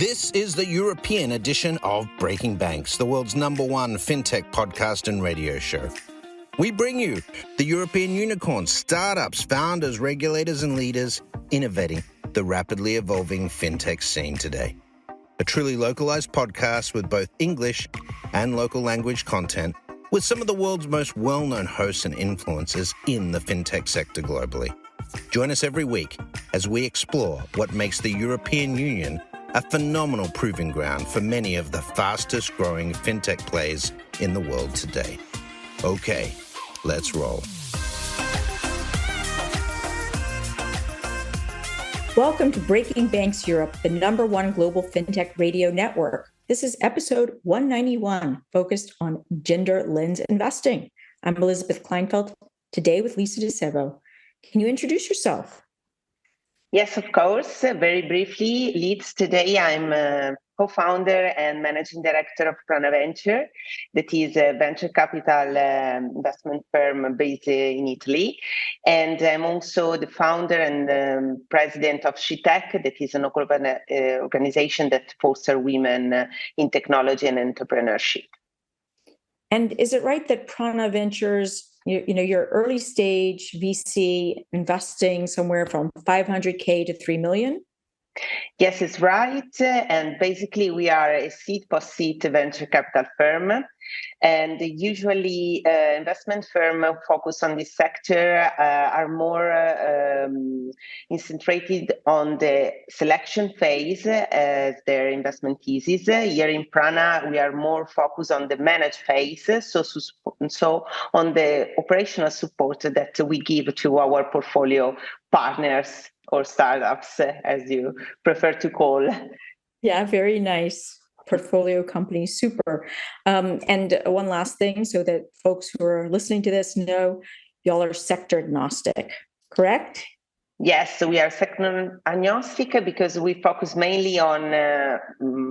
This is the European edition of Breaking Banks, the world's #1 fintech podcast and radio show. We bring you the European unicorns, startups, founders, regulators, and leaders innovating the rapidly evolving fintech scene today. A truly localized podcast with both English and local language content, with some of the world's most well-known hosts and influencers in the fintech sector globally. Join us every week as we explore what makes the European Union a phenomenal proving ground for many of the fastest growing fintech players in the world today. Okay, let's roll. Welcome to Breaking Banks Europe, the #1 global fintech radio network. This is episode 191, focused on gender lens investing. I'm Elizabeth Kleinveld, today with Lisa di Sevo. Can you introduce yourself? Yes, of course. Very briefly, Leeds, today I'm a co-founder and managing director of PranaVentures, that is a venture capital investment firm based in Italy. And I'm also the founder and president of SheTech, that is an organization that fosters women in technology and entrepreneurship. And is it right that PranaVentures, your early stage VC investing somewhere from 500K to 3 million? Yes, it's right. And basically, we are a seed post-seed venture capital firm. And usually, investment firms focused on this sector are more concentrated on the selection phase as their investment thesis. Here in Prana, we are more focused on the managed phase, so on the operational support that we give to our portfolio partners or startups, as you prefer to call. Yeah, very nice. Portfolio company, super. And one last thing, so that folks who are listening to this know, y'all are sector agnostic, correct? Yes, so we are sector agnostic because we focus mainly on,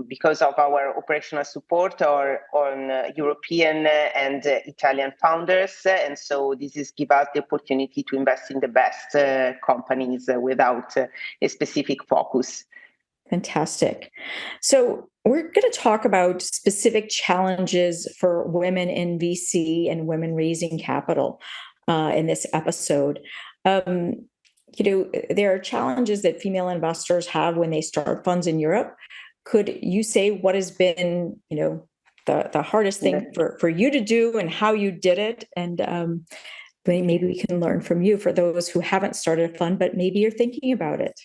because of our operational support, or on European and Italian founders. And so this is give us the opportunity to invest in the best companies without a specific focus. Fantastic. So we're going to talk about specific challenges for women in VC and women raising capital in this episode. There are challenges that female investors have when they start funds in Europe. Could you say what has been, the hardest thing for you to do and how you did it? And maybe we can learn from you for those who haven't started a fund, but maybe you're thinking about it.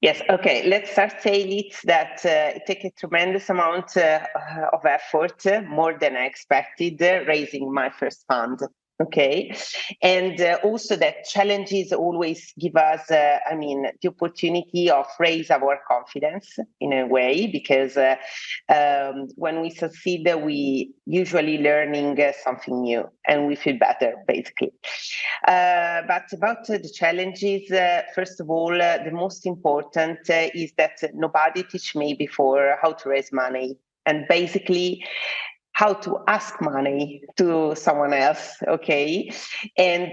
Yes, okay. Let's start saying that it takes a tremendous amount of effort, more than I expected, raising my first fund. Okay. And also that challenges always give us, the opportunity of raise our confidence in a way, because when we succeed, we usually learning something new and we feel better, basically. But about the challenges, first of all, the most important is that nobody teach me before how to raise money, and basically how to ask money to someone else, okay? And,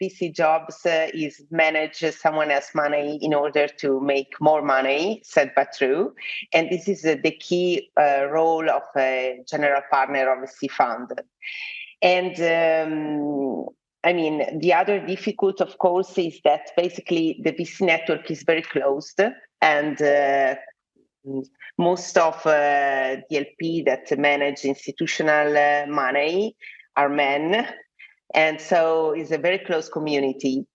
VC jobs is manage someone else's money in order to make more money, sad but true. And this is the key role of a general partner of a VC fund. And the other difficult, of course, is that basically the VC network is very closed, and most of the LP that manage institutional money are men, and so it's a very close community.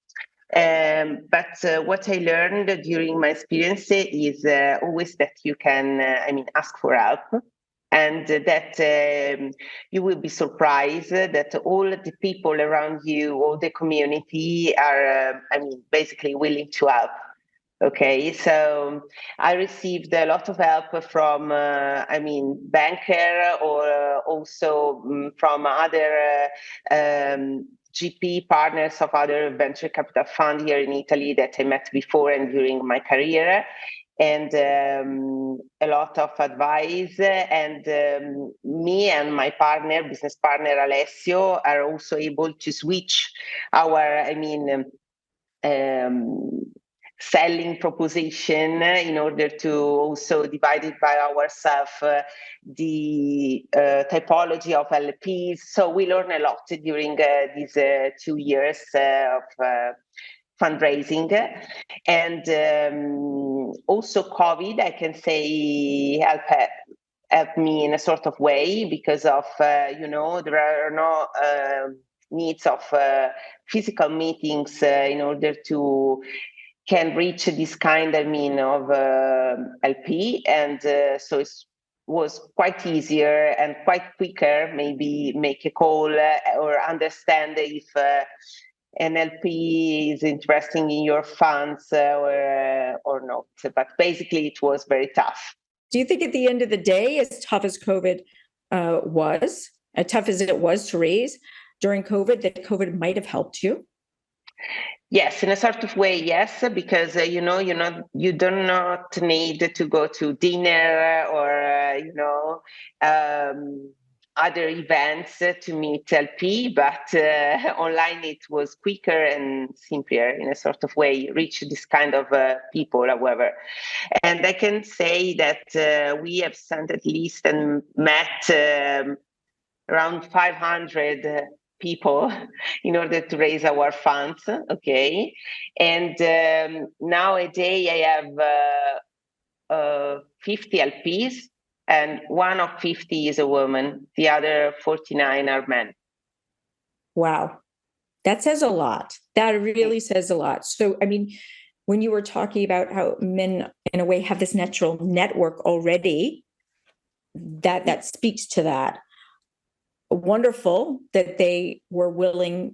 But what I learned during my experience is always that you can, ask for help, and that you will be surprised that all the people around you, all the community are, basically willing to help. Okay, so I received a lot of help from, banker, or also from other GP partners of other venture capital fund here in Italy that I met before and during my career, and a lot of advice. And me and my business partner Alessio, are also able to switch our, selling proposition in order to also divide it by ourselves the typology of LPs. So we learned a lot during these 2 years of fundraising. And also COVID, I can say, helped me in a sort of way because of, there are no needs of physical meetings in order to can reach this kind, of LP. And so it was quite easier and quite quicker, maybe make a call or understand if an LP is interested in your funds or not. But basically, it was very tough. Do you think at the end of the day, as tough as COVID was, as tough as it was to raise during COVID, that COVID might have helped you? Yes, in a sort of way, yes, because you do not need to go to dinner or other events to meet LP, but online it was quicker and simpler in a sort of way, reach this kind of people, however. And I can say that we have sent at least and met around 500 people in order to raise our funds, okay? And nowadays I have 50 LPs, and one of 50 is a woman. The other 49 are men. Wow. That says a lot. That really says a lot. So, I mean, when you were talking about how men, in a way, have this natural network already, that speaks to that. Wonderful that they were willing,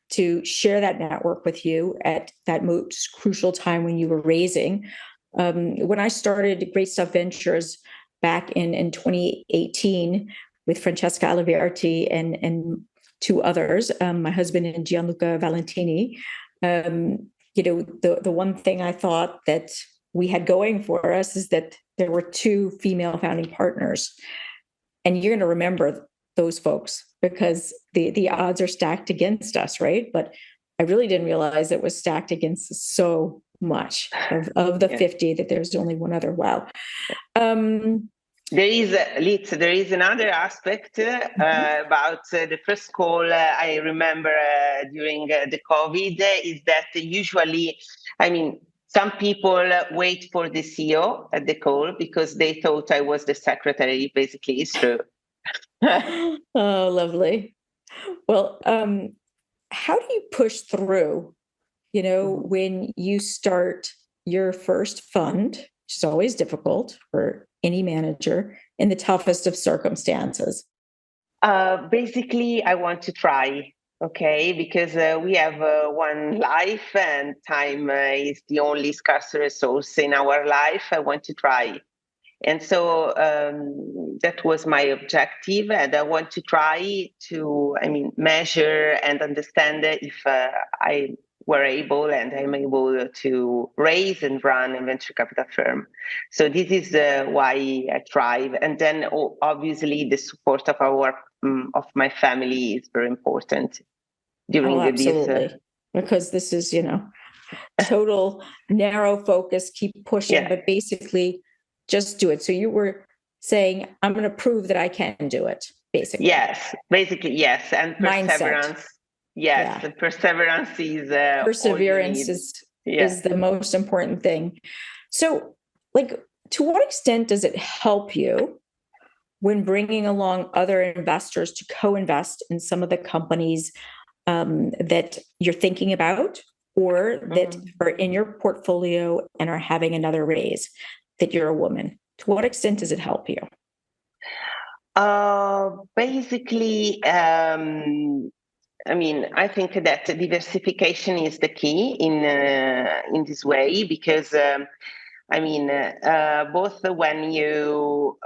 to share that network with you at that most crucial time when you were raising. When I started Great Stuff Ventures back in 2018 with Francesca Aliverti and two others, my husband and Gianluca Valentini, the one thing I thought that we had going for us is that there were two female founding partners. And you're going to remember those folks because the odds are stacked against us, right? But I really didn't realize it was stacked against so much of the 50 that there's only one other. Wow. There is another aspect about the first call I remember during the COVID is that usually, some people wait for the CEO at the call because they thought I was the secretary. Basically, it's true. Oh, lovely. Well, how do you push through, when you start your first fund, which is always difficult for any manager in the toughest of circumstances? Basically, I want to try, okay, because we have one life and time is the only scarce resource in our life. I want to try. And so that was my objective. And I want to try to, measure and understand if I were able and I'm able to raise and run a venture capital firm. So this is why I thrive. And then obviously the support of my family is very important during absolutely. this. Because this is, total narrow focus, keep pushing, but basically just do it. So you were saying, I'm going to prove that I can do it, basically. Yes, basically, yes. And perseverance. Mindset. Yes, yeah. Perseverance is perseverance is the most important thing. So, to what extent does it help you when bringing along other investors to co-invest in some of the companies that you're thinking about or that are in your portfolio and are having another raise, that you're a woman? To what extent does it help you? Basically, I think that diversification is the key in this way because, both when you,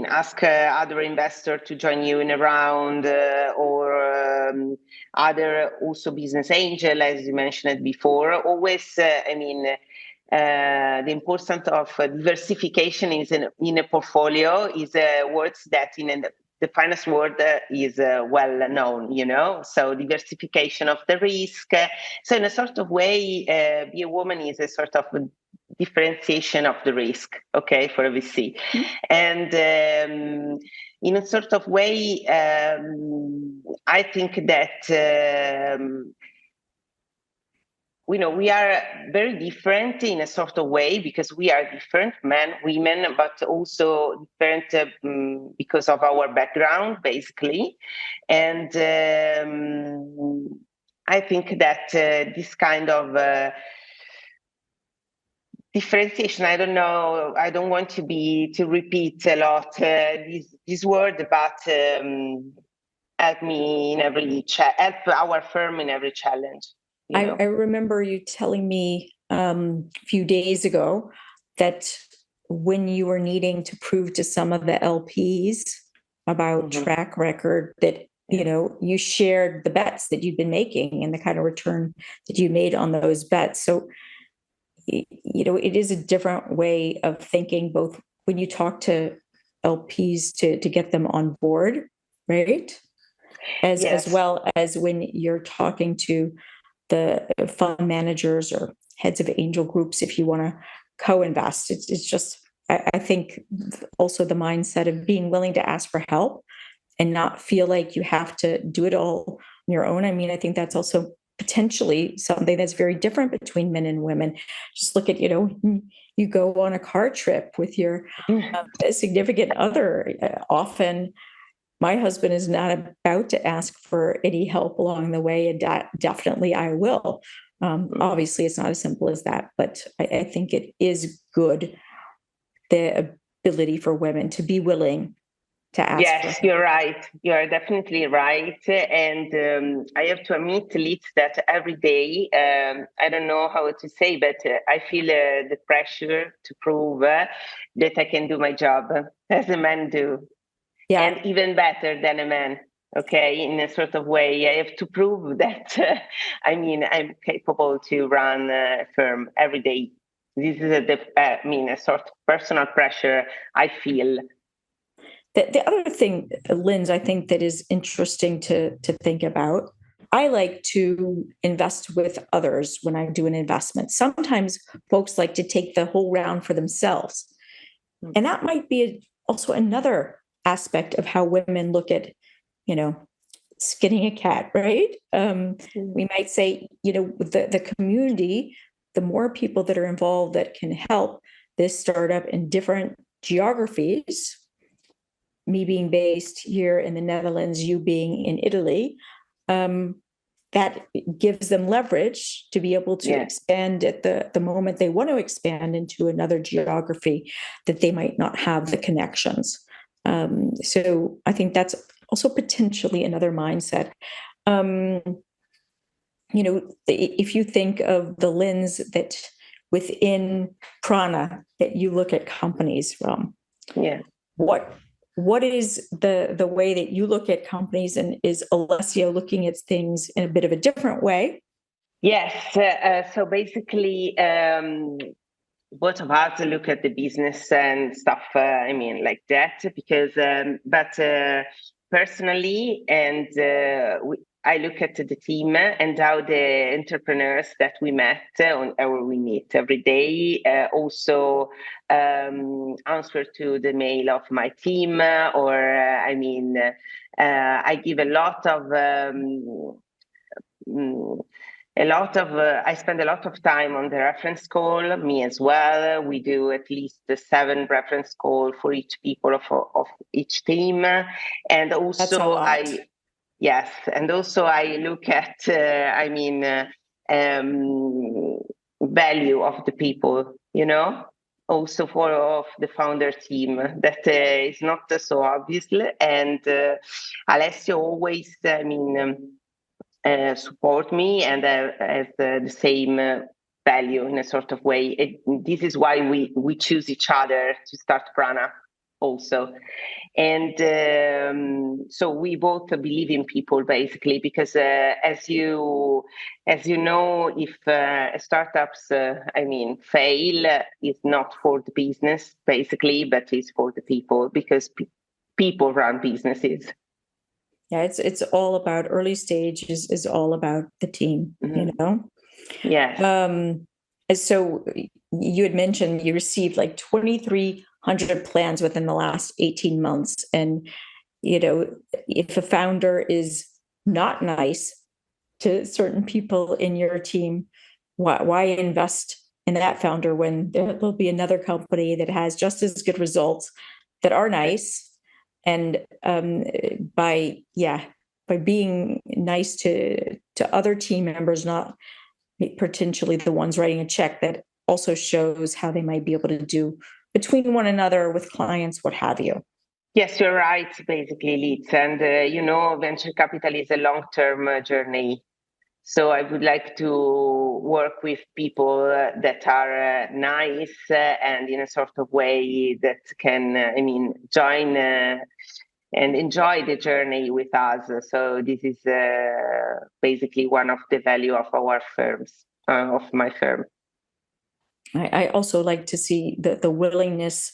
ask other investor to join you in a round or other also business angel, as you mentioned before, always, the importance of diversification is in a portfolio is words that in the finance word is well known, so diversification of the risk. So in a sort of way, be a woman is a sort of differentiation of the risk, okay, for a VC. Mm-hmm. And in a sort of way, I think that we are very different in a sort of way because we are different, men, women, but also different because of our background, basically. And I think that this kind of differentiation, I don't know, I don't want to repeat a lot this word, but help me in help our firm in every challenge. I remember you telling me a few days ago that when you were needing to prove to some of the LPs about track record, that you shared the bets that you'd been making and the kind of return that you made on those bets. So it is a different way of thinking, both when you talk to LPs to get them on board, right? As well as when you're talking to the fund managers or heads of angel groups, if you want to co-invest. It's just, I think also the mindset of being willing to ask for help and not feel like you have to do it all on your own. I mean, I think that's also potentially something that's very different between men and women. Just look at, you go on a car trip with your significant other. Often my husband is not about to ask for any help along the way, and definitely I will. Obviously, it's not as simple as that, but I think it is good, the ability for women to be willing to ask. Yes, you're right. You're definitely right. And I have to admit, Liz, that every day, I don't know how to say, but I feel the pressure to prove that I can do my job as a man do. Yeah. And even better than a man, okay, in a sort of way. I have to prove that, I'm capable to run a firm every day. This is a sort of personal pressure I feel. The other thing, Linz, I think that is interesting to think about, I like to invest with others when I do an investment. Sometimes folks like to take the whole round for themselves. And that might be also another aspect of how women look at, skinning a cat, right? We might say, the community, the more people that are involved that can help this startup in different geographies, me being based here in the Netherlands, you being in Italy, that gives them leverage to be able to expand at the moment they want to expand into another geography that they might not have the connections. So I think that's also potentially another mindset. If you think of the lens that within Prana that you look at companies from, what is the way that you look at companies, and is Alessio looking at things in a bit of a different way? Yes. So basically, both of us look at the business and stuff, like that, because, but personally, and I look at the team and how the entrepreneurs that we met or we meet every day also answer to the mail of my team, or I give a lot of I spend a lot of time on the reference call, me as well. We do at least 7 reference calls for each people of each team. And also I look at, value of the people, also of the founder team. That is not so obvious. And Alessio always, support me and have the same value in a sort of way. This is why we choose each other to start Prana also. And so we both believe in people, basically, because as you know, if startups, fail, it's not for the business, basically, but it's for the people, because people run businesses. Yeah, it's all about early stage is all about the team, you know? Yes. So you had mentioned you received like 2,300 plans within the last 18 months. And, you know, if a founder is not nice to certain people in your team, why invest in that founder when there will be another company that has just as good results that are nice? And by being nice to other team members, not potentially the ones writing a check, that also shows how they might be able to do between one another, with clients, what have you. Yes, you're right, basically, Liz. And, venture capital is a long-term journey. So I would like to work with people that are nice and in a sort of way that can, join and enjoy the journey with us. So this is basically one of the value of our firms, of my firm. I also like to see the willingness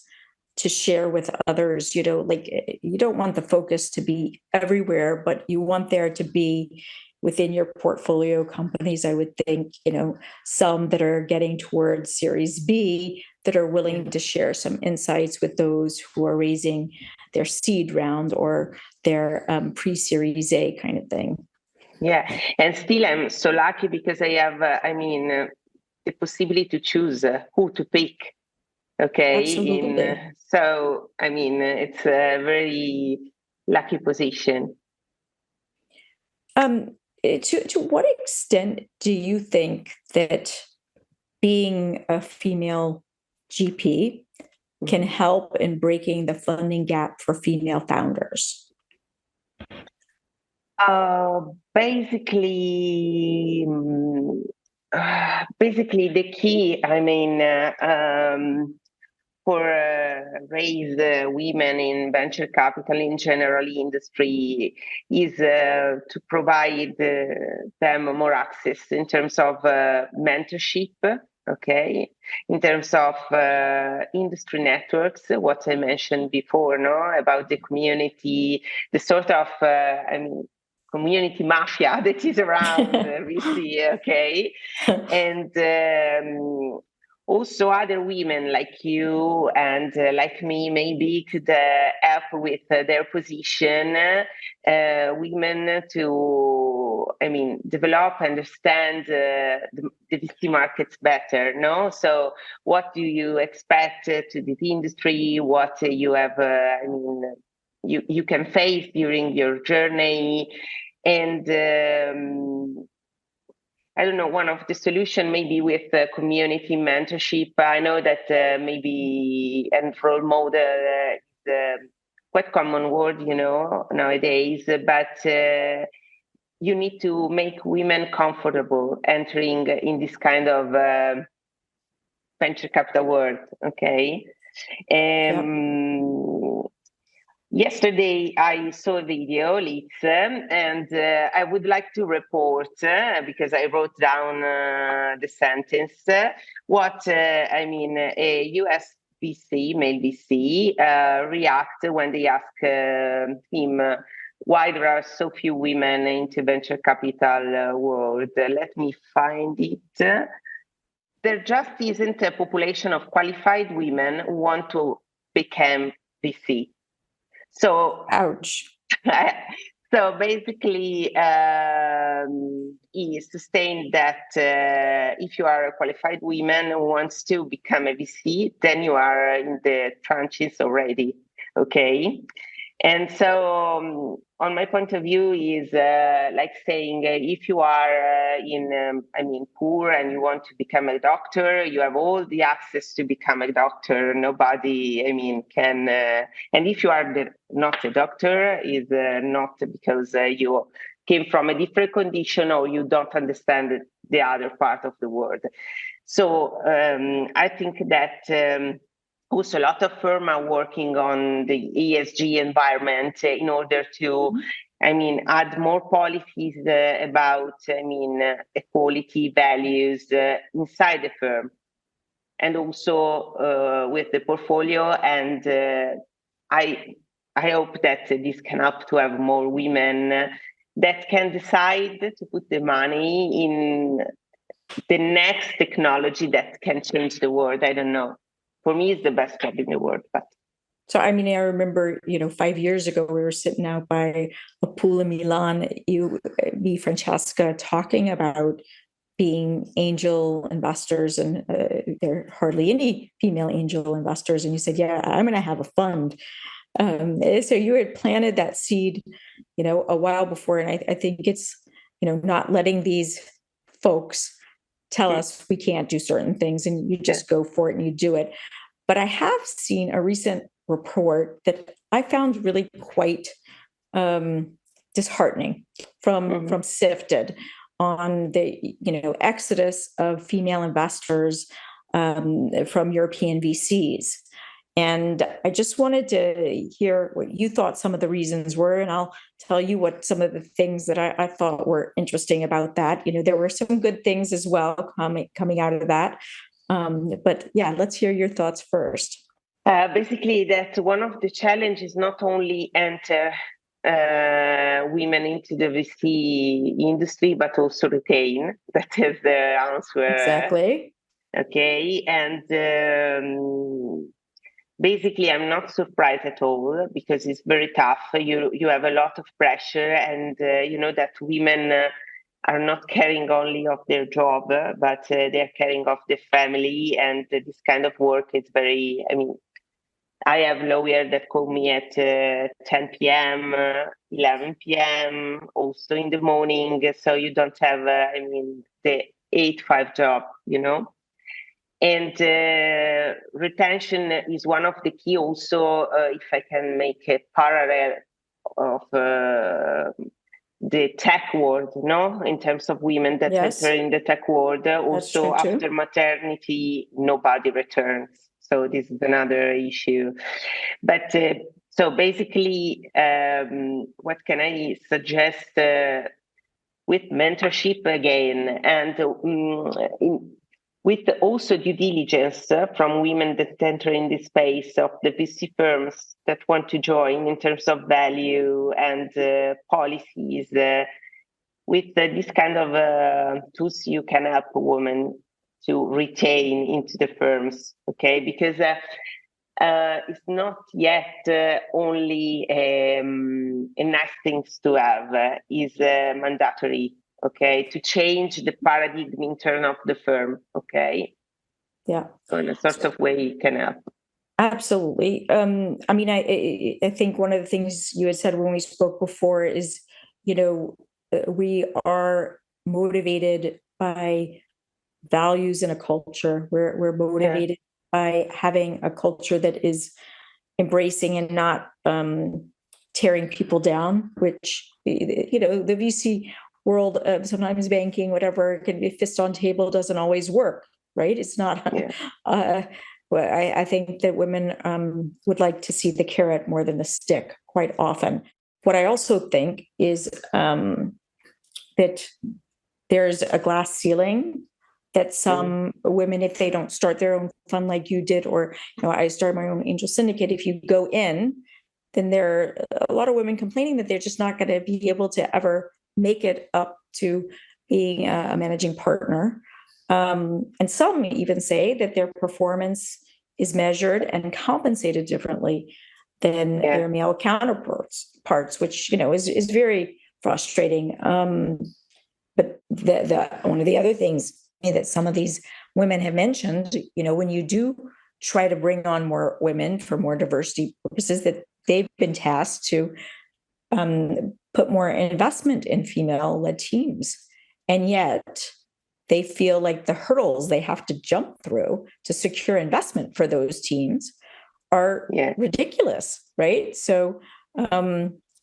to share with others. You know, like, you don't want the focus to be everywhere, but you want there to be within your portfolio companies, I would think, you know, some that are getting towards Series B that are willing to share some insights with those who are raising their seed round or their pre-Series A kind of thing. Yeah, and still I'm so lucky because I have, the possibility to choose who to pick. Okay, Absolutely. it's a very lucky position. To what extent do you think that being a female GP can help in breaking the funding gap for female founders? Basically, the key, for raise women in venture capital in general industry is to provide them more access in terms of mentorship, okay, in terms of industry networks, what I mentioned before, no, about the community, the sort of community mafia that is around VC, okay, and also other women like you and like me maybe could help with their position, women to, develop, understand the VC markets better, no? So what do you expect to this industry? What you have, you can face during your journey? And I don't know, one of the solution maybe with community mentorship. I know that maybe and role model is quite common word, nowadays, but you need to make women comfortable entering in this kind of venture capital world, okay? Yesterday, I saw a video, Liz, and I would like to report, because I wrote down the sentence, what, a US VC, male VC, react when they ask him why there are so few women into venture capital world. Let me find it. There just isn't a population of qualified women who want to become VC. So, ouch. So basically, he sustained that if you are a qualified woman who wants to become a VC, then you are in the trenches already. Okay. And so, on my point of view, is like saying if you are poor and you want to become a doctor, you have all the access to become a doctor. Nobody, can. And if you are not a doctor, is not because you came from a different condition or you don't understand the other part of the world. So I think that. Also, a lot of firms are working on the ESG environment in order to, add more policies about, equality values inside the firm, and also with the portfolio. And I hope that this can help to have more women that can decide to put the money in the next technology that can change the world. I don't know. For me, it's the best job in the world. But so, I mean, I remember, 5 years ago, we were sitting out by a pool in Milan, me, Francesca, talking about being angel investors, and there are hardly any female angel investors. And you said, yeah, I'm going to have a fund. So you had planted that seed, a while before. And I think it's, not letting these folks tell us we can't do certain things, and you just go for it and you do it. But I have seen a recent report that I found really quite disheartening from Sifted on the exodus of female investors from European VCs. And I just wanted to hear what you thought some of the reasons were, and I'll tell you what some of the things that I thought were interesting about that. There were some good things as well coming out of that. But yeah, let's hear your thoughts first. Basically, that one of the challenges not only enter women into the VC industry, but also retain. That is the answer. Exactly. Okay, and basically, I'm not surprised at all, because it's very tough. You have a lot of pressure, and that women are not caring only of their job, but they're caring of the family, and this kind of work is very. I have lawyers that call me at 10 p.m., 11 p.m., also in the morning. So you don't have, the 8-5 job, And retention is one of the key also, if I can make a parallel of the tech world, in terms of women that enter in the tech world. Also, after maternity, nobody returns. So this is another issue. But so basically, what can I suggest with mentorship again, and with also due diligence from women that enter in the space of the VC firms that want to join in terms of value and policies. With this kind of tools, you can help women to retain into the firms, okay? Because it's not yet only a nice thing to have, is mandatory, okay, to change the paradigm intern of the firm, okay? Yeah. So in a sort of way, it can help. Absolutely. I think one of the things you had said when we spoke before is, we are motivated by values in a culture. We're motivated by having a culture that is embracing and not tearing people down, which, the VC world, sometimes banking, whatever, can be fist on table, doesn't always work, right? It's not. I think that women would like to see the carrot more than the stick quite often. What I also think is that there's a glass ceiling, that some women, if they don't start their own fund like you did, or I started my own angel syndicate, if you go in, then there are a lot of women complaining that they're just not going to be able to ever make it up to being a managing partner. And some even say that their performance is measured and compensated differently than their male counterparts, which is very frustrating. But one of the other things that some of these women have mentioned, when you do try to bring on more women for more diversity purposes, that they've been tasked to put more investment in female-led teams, and yet they feel like the hurdles they have to jump through to secure investment for those teams are ridiculous, right? So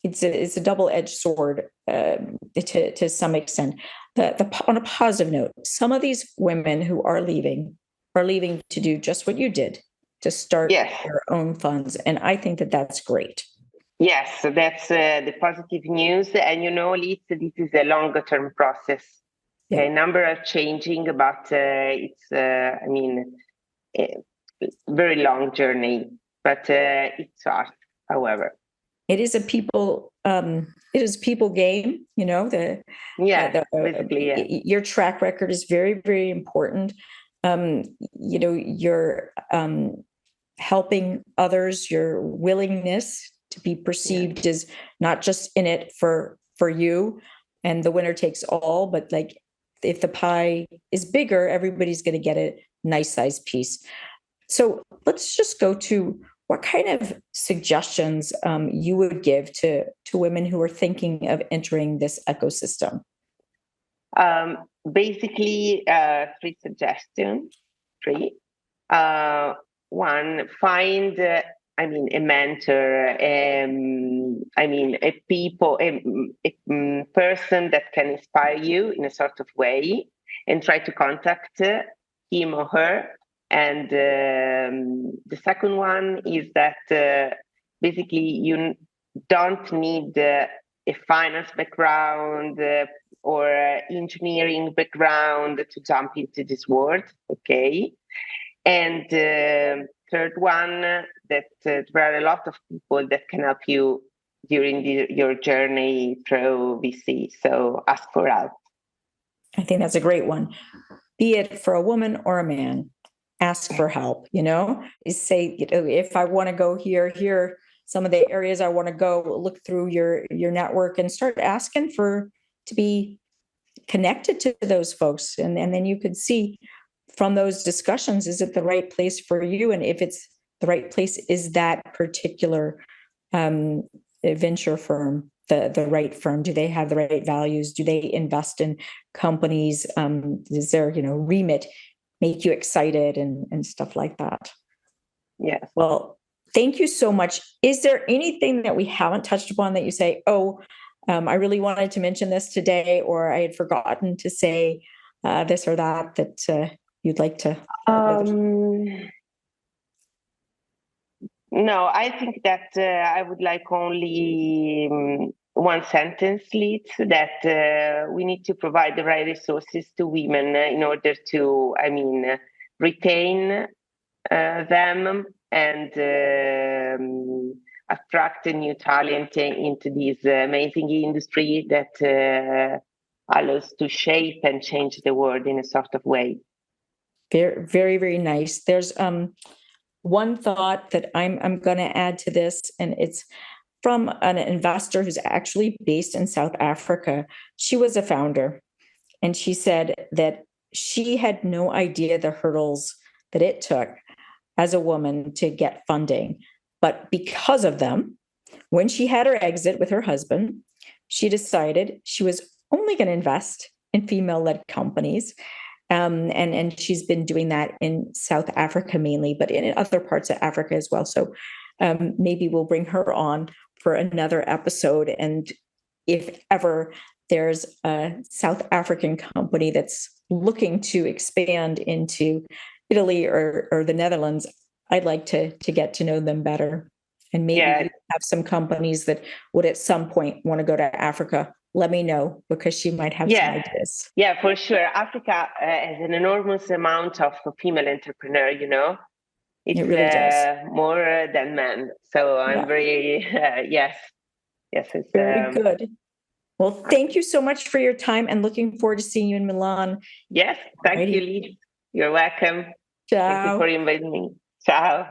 it's a double-edged sword to some extent. On a positive note, some of these women who are leaving to do just what you did, to start their own funds, and I think that that's great. Yes, so that's the positive news, and Lisa, this is a longer-term process. A number are changing, but it's a very long journey. But it's hard, however. it is a people game, Basically, yeah. Your track record is very, very important. You're helping others, your willingness to be perceived as not just in it for you and the winner takes all, but like if the pie is bigger, everybody's going to get a nice sized piece. So let's just go to what kind of suggestions you would give to women who are thinking of entering this ecosystem. Basically, 3 suggestions. 3. One, find, a mentor, a person that can inspire you in a sort of way, and try to contact him or her. And the second one is that basically you don't need a finance background or engineering background to jump into this world, okay? And third one, that there are a lot of people that can help you during your journey through VC. So ask for help. I think that's a great one. Be it for a woman or a man, ask for help, is say, if I want to go here, some of the areas I want to go, look through your network and start asking to be connected to those folks. And then you could see from those discussions, is it the right place for you? And if it's the right place, is that particular venture firm the right firm? Do they have the right values? Do they invest in companies? Is their remit make you excited and stuff like that? Yes. Well, thank you so much. Is there anything that we haven't touched upon that you say, I really wanted to mention this today, or I had forgotten to say this or that you'd like to? No, I think that I would like only one sentence, Liz, that we need to provide the right resources to women in order to, retain them and attract a new talent into this amazing industry that allows to shape and change the world in a sort of way. Very, very, very nice. There's one thought that I'm going to add to this, and it's from an investor who's actually based in South Africa. She was a founder, and she said that she had no idea the hurdles that it took as a woman to get funding. But because of them, when she had her exit with her husband, she decided she was only going to invest in female-led companies. And she's been doing that in South Africa mainly, but in other parts of Africa as well. So maybe we'll bring her on for another episode. And if ever there's a South African company that's looking to expand into Italy or the Netherlands, I'd like to get to know them better. And maybe have some companies that would at some point want to go to Africa. Let me know, because she might have some ideas. Yeah, for sure. Africa has an enormous amount of female entrepreneurs, It really does. More than men. So I'm very, yes. It's very good. Well, thank you so much for your time, and looking forward to seeing you in Milan. Yes, thank you, Lee. You're welcome. Ciao. Thank you for inviting me. Ciao.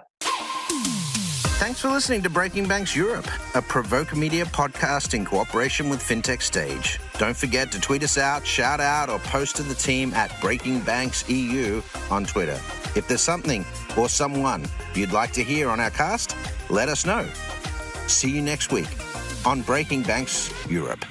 Thanks for listening to Breaking Banks Europe, a Provoke Media podcast in cooperation with Fintech Stage. Don't forget to tweet us out, shout out, or post to the team at Breaking Banks EU on Twitter. If there's something or someone you'd like to hear on our cast, let us know. See you next week on Breaking Banks Europe.